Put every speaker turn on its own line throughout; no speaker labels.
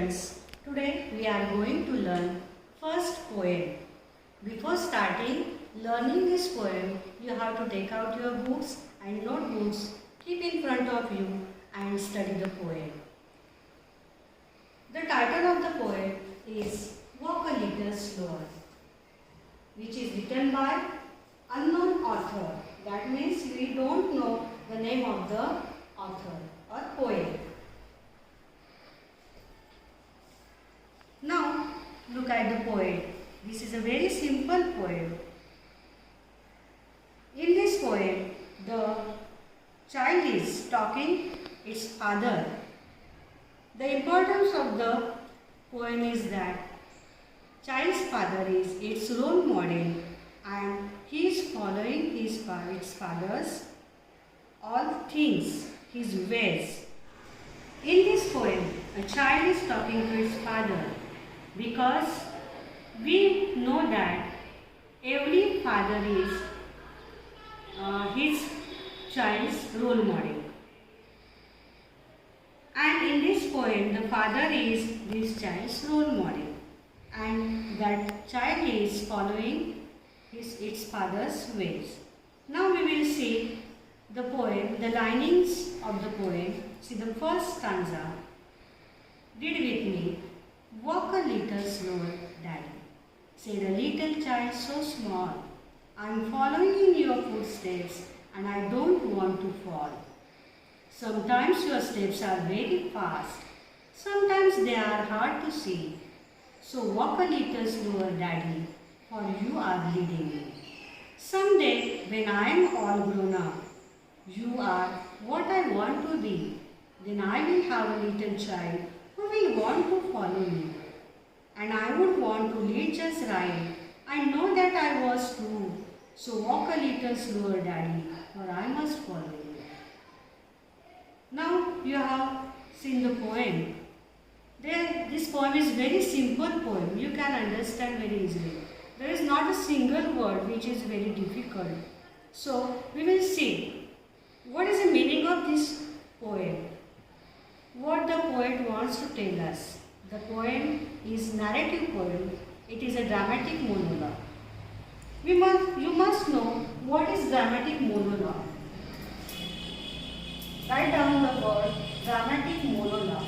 students, today we are going to learn first poem. Before starting learning this poem, you have to take out your books and notebooks, keep in front of you and study the poem. The title of the poem is Walk a Little Slower, which is written by unknown author. That means we don't know the name of the author or poet. Now look at the poem. This is a very simple poem. In this poem, the child is talking its father. The importance of the poem is that child's father is its role model and he is following its father's all things, his ways. In this poem, a child is talking to his father because we know that every father is his child's role model. And in this poem, the father is this child's role model and that child is following its father's ways. Now we will see the poem, the linings of the poem. See the first stanza. Read with me. Walk a little slower, Daddy, said a little child so small. I am following in your footsteps and I don't want to fall. Sometimes your steps are very fast. Sometimes they are hard to see. So walk a little slower, Daddy, for you are leading me. Someday when I am all grown up, you are what I want to be. Then I will have a little child who will want to follow me. And I would want to lead just right. I know that I was true. So walk a little slower, Daddy, or I must follow you. Now you have seen the poem. This poem is very simple poem. You can understand very easily. There is not a single word which is very difficult. So we will see what is the meaning of this poem. What the poet wants to tell us. The poem is narrative poem. It is a dramatic monologue. You must know what is dramatic monologue. Write down the word dramatic monologue.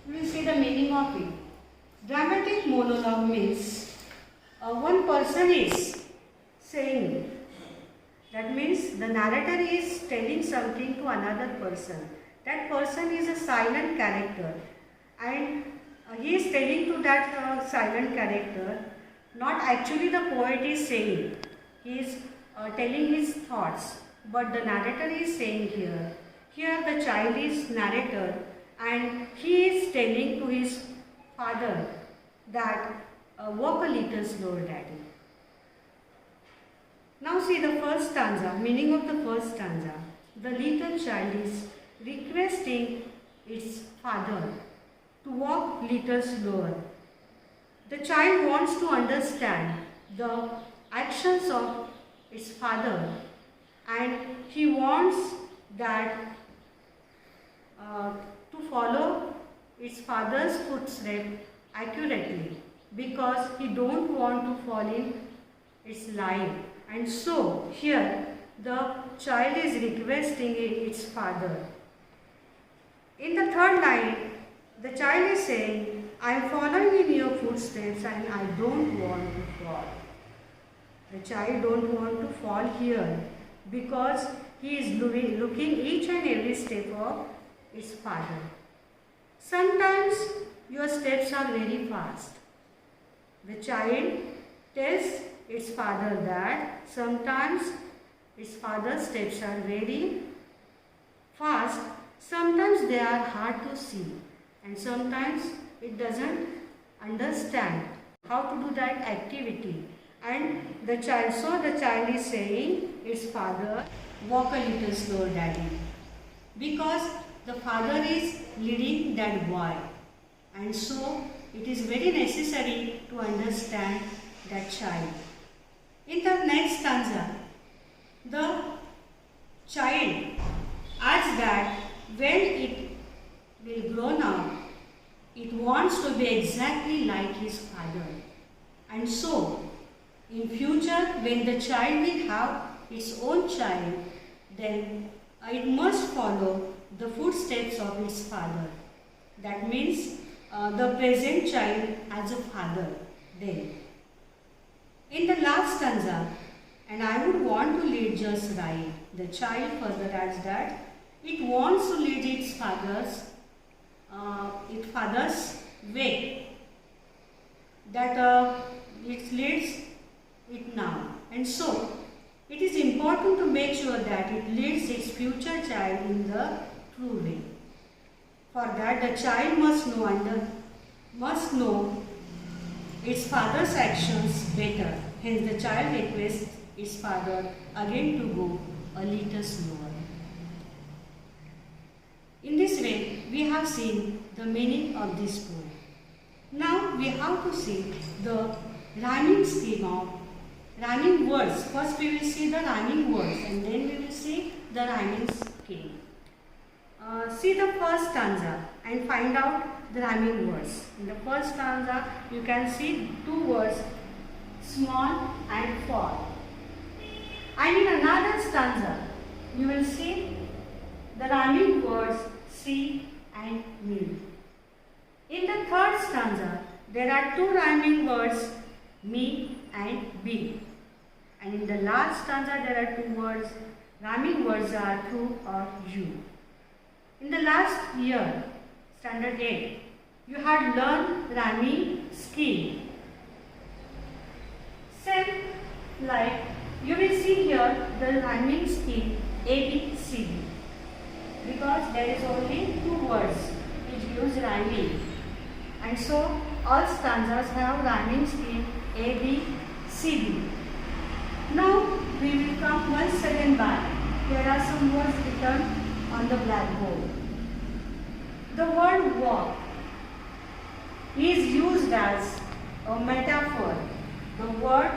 We will see the meaning of it. Dramatic monologue means one person is saying. That means the narrator is telling something to another person. That person is a silent character and he is telling to that silent character, not actually the poet is saying. He is telling his thoughts, but the narrator is saying here. Here the child is narrator and he is telling to his father that walk a little slower, Daddy. Now see the first stanza, meaning of the first stanza. The little child is requesting its father to walk little slower. The child wants to understand the actions of its father and he wants that to follow its father's footsteps accurately because he don't want to fall in its line. And so here the child is requesting its father. In the third line, the child is saying, I am following in your footsteps and I don't want to fall. The child don't want to fall here because he is looking each and every step of his father. Sometimes your steps are very fast. The child tells its father that sometimes its father's steps are very fast, sometimes they are hard to see and sometimes it doesn't understand how to do that activity. And the child is saying its father, walk a little slower, Daddy, because the father is leading that boy and so it is very necessary to understand that child. In the next stanza, the child asks that when it will grow up, it wants to be exactly like his father. And so, in future, when the child will have its own child, then it must follow the footsteps of its father. That means the present child has a father then. In the last stanza, and I would want to lead just right, the child further adds that it wants to lead its father's way, that it leads it now. And so, it is important to make sure that it leads its future child in the true way. For that, the child must know its father's actions better. Hence, the child requests its father again to go a little slower. In this way, we have seen the meaning of this poem. Now, we have to see the rhyming scheme of rhyming words. First, we will see the rhyming words, and then we will see the rhyming scheme. See the first stanza and find out the rhyming words. In the first stanza, you can see two words, small and fall. And in another stanza, you will see the rhyming words see and me. In the third stanza, there are two rhyming words, me and be. And in the last stanza, there are two words, rhyming words are through or you. In the last year, standard 8, you had learned rhyming scheme. Same like you will see here the rhyming scheme A, B, C, D. Because there is only two words which gives rhyming. And so all stanzas have rhyming scheme A, B, C, D. Now we will come once again back. Here are some words written on the blackboard. The word walk is used as a metaphor. The word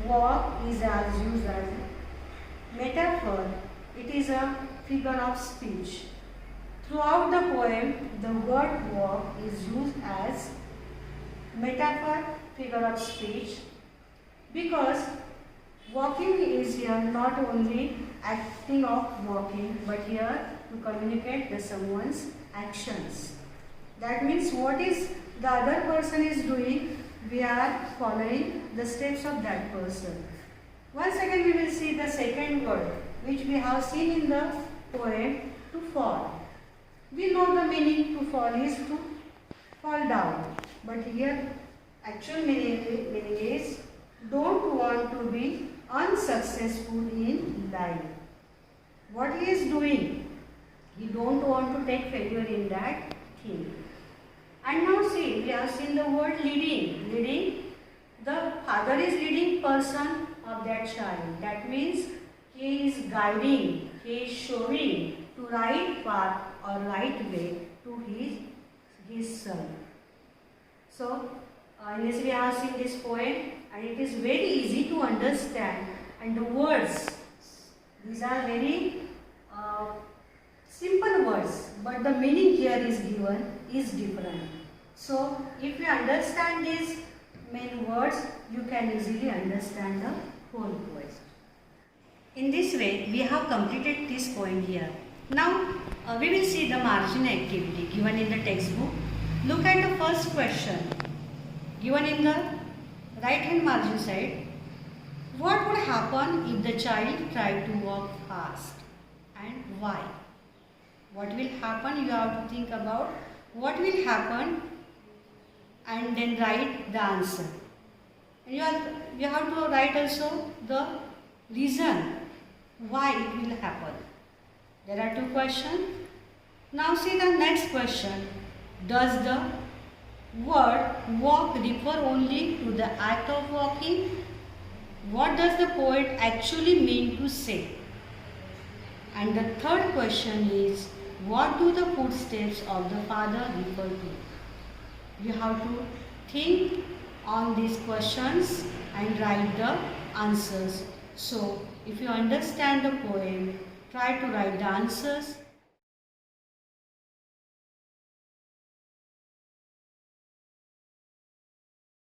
walk is used as a metaphor. It is a figure of speech. Throughout the poem, the word walk is used as metaphor, figure of speech, because walking is here not only acting of walking, but here to communicate the someone's actions. That means what is the other person is doing, we are following the steps of that person. Once again we will see the second word which we have seen in the poem, to fall. We know the meaning to fall is to fall down, but here actual meaning is don't want to be unsuccessful in life. What he is doing, he don't want to take failure in that thing. And now see, we have seen the word leading. Leading, the father is leading person of that child. That means he is guiding, he is showing to right path or right way to his son. So, in this we have seen this poem, and it is very easy to understand, and the words, these are very simple words, but the meaning here is given is different. So if you understand these main words, you can easily understand the whole poem. In this way, we have completed this poem here. Now we will see the margin activity given in the textbook. Look at the first question given in the right hand margin side. What would happen if the child tried to walk fast, and why? What will happen? You have to think about what will happen and then write the answer. And you have to write also the reason why it will happen. There are two questions. Now see the next question. Does the word walk refer only to the act of walking? What does the poet actually mean to say? And the third question is, what do the footsteps of the father refer to? You have to think on these questions and write the answers. So, if you understand the poem, try to write the answers